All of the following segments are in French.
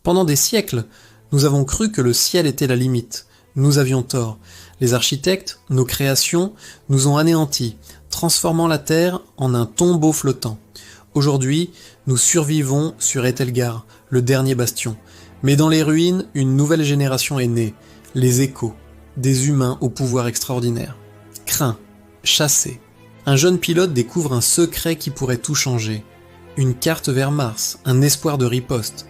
Pendant des siècles, nous avons cru que le ciel était la limite. Nous avions tort. Les architectes, nos créations, nous ont anéantis, transformant la Terre en un tombeau flottant. Aujourd'hui, nous survivons sur Etelgar, le dernier bastion. Mais dans les ruines, une nouvelle génération est née, les échos, des humains au pouvoir extraordinaire. Craints, chassés. Un jeune pilote découvre un secret qui pourrait tout changer. Une carte vers Mars, un espoir de riposte.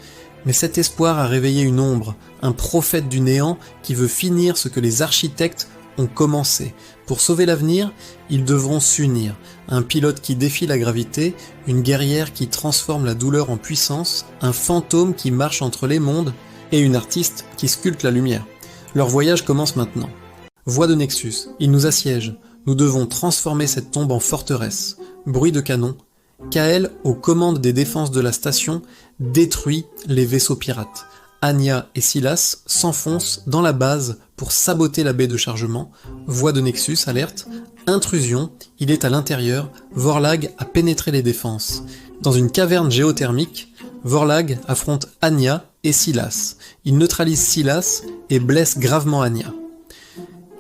Mais cet espoir a réveillé une ombre, un prophète du néant qui veut finir ce que les architectes ont commencé. Pour sauver l'avenir, ils devront s'unir. Un pilote qui défie la gravité, une guerrière qui transforme la douleur en puissance, un fantôme qui marche entre les mondes et une artiste qui sculpte la lumière. Leur voyage commence maintenant. Voix de Nexus, ils nous assiègent. Nous devons transformer cette tombe en forteresse. Bruit de canon. Kael, aux commandes des défenses de la station, détruit les vaisseaux pirates. Anya et Silas s'enfoncent dans la base pour saboter la baie de chargement. Voix de Nexus, alerte. Intrusion, il est à l'intérieur. Vorlag a pénétré les défenses. Dans une caverne géothermique, Vorlag affronte Anya et Silas. Il neutralise Silas et blesse gravement Anya.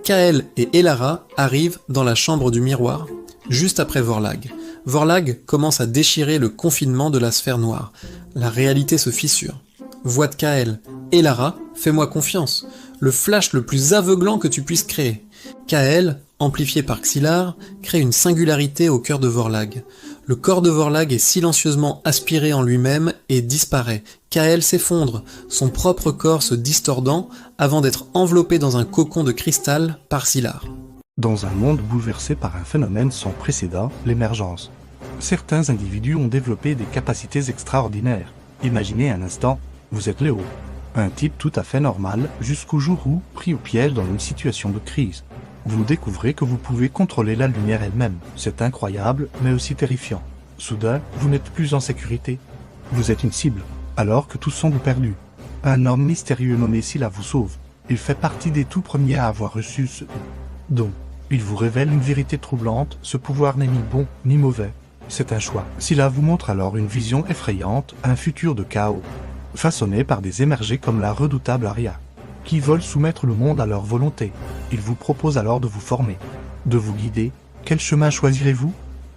Kael et Elara arrivent dans la chambre du miroir, juste après Vorlag. Vorlag commence à déchirer le confinement de la sphère noire. La réalité se fissure. Voix de Kael. Elara, fais-moi confiance. Le flash le plus aveuglant que tu puisses créer. Kael, amplifié par Xylar, crée une singularité au cœur de Vorlag. Le corps de Vorlag est silencieusement aspiré en lui-même et disparaît. Kael s'effondre, son propre corps se distordant avant d'être enveloppé dans un cocon de cristal par Xylar. Dans un monde bouleversé par un phénomène sans précédent, l'émergence. Certains individus ont développé des capacités extraordinaires. Imaginez un instant, vous êtes Léo, un type tout à fait normal, jusqu'au jour où, pris au piège dans une situation de crise, vous découvrez que vous pouvez contrôler la lumière elle-même. C'est incroyable, mais aussi terrifiant. Soudain, vous n'êtes plus en sécurité. Vous êtes une cible, alors que tout semble perdu. Un homme mystérieux nommé Scylla vous sauve. Il fait partie des tout premiers à avoir reçu ce don. Il vous révèle une vérité troublante, ce pouvoir n'est ni bon ni mauvais. C'est un choix. Scylla vous montre alors une vision effrayante, un futur de chaos, façonné par des émergés comme la redoutable Arya, qui veulent soumettre le monde à leur volonté. Il vous propose alors de vous former, de vous guider. Quel chemin choisirez-vous?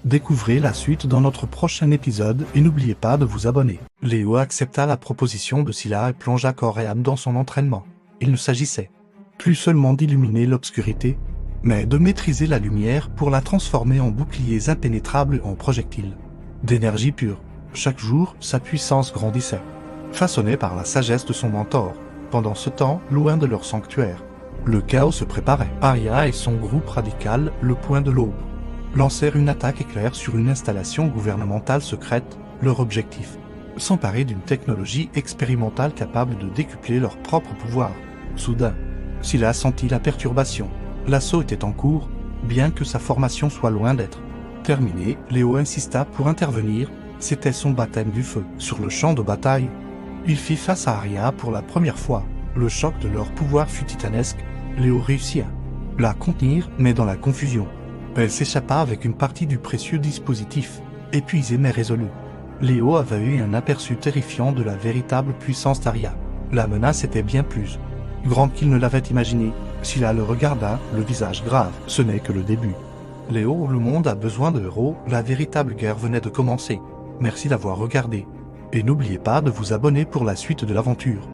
Découvrez la suite dans notre prochain épisode et n'oubliez pas de vous abonner. Léo accepta la proposition de Scylla et plongea corps et âme dans son entraînement. Il ne s'agissait plus seulement d'illuminer l'obscurité, mais de maîtriser la lumière pour la transformer en boucliers impénétrables en projectiles. D'énergie pure. Chaque jour, sa puissance grandissait, façonnée par la sagesse de son mentor. Pendant ce temps, loin de leur sanctuaire, le chaos se préparait. Arya et son groupe radical, le Point de l'Aube, lancèrent une attaque éclair sur une installation gouvernementale secrète. Leur objectif, s'emparer d'une technologie expérimentale capable de décupler leur propre pouvoir. Soudain, Scylla sentit la perturbation. L'assaut était en cours, bien que sa formation soit loin d'être terminée. Léo insista pour intervenir, c'était son baptême du feu. Sur le champ de bataille, il fit face à Arya pour la première fois. Le choc de leur pouvoir fut titanesque. Léo réussit à la contenir, mais dans la confusion, elle s'échappa avec une partie du précieux dispositif. Épuisé mais résolu, Léo avait eu un aperçu terrifiant de la véritable puissance d'Arya. La menace était bien plus grande qu'il ne l'avait imaginé. Scylla le regarda, le visage grave. Ce n'est que le début. Léo, le monde a besoin de héros, la véritable guerre venait de commencer. Merci d'avoir regardé. Et n'oubliez pas de vous abonner pour la suite de l'aventure.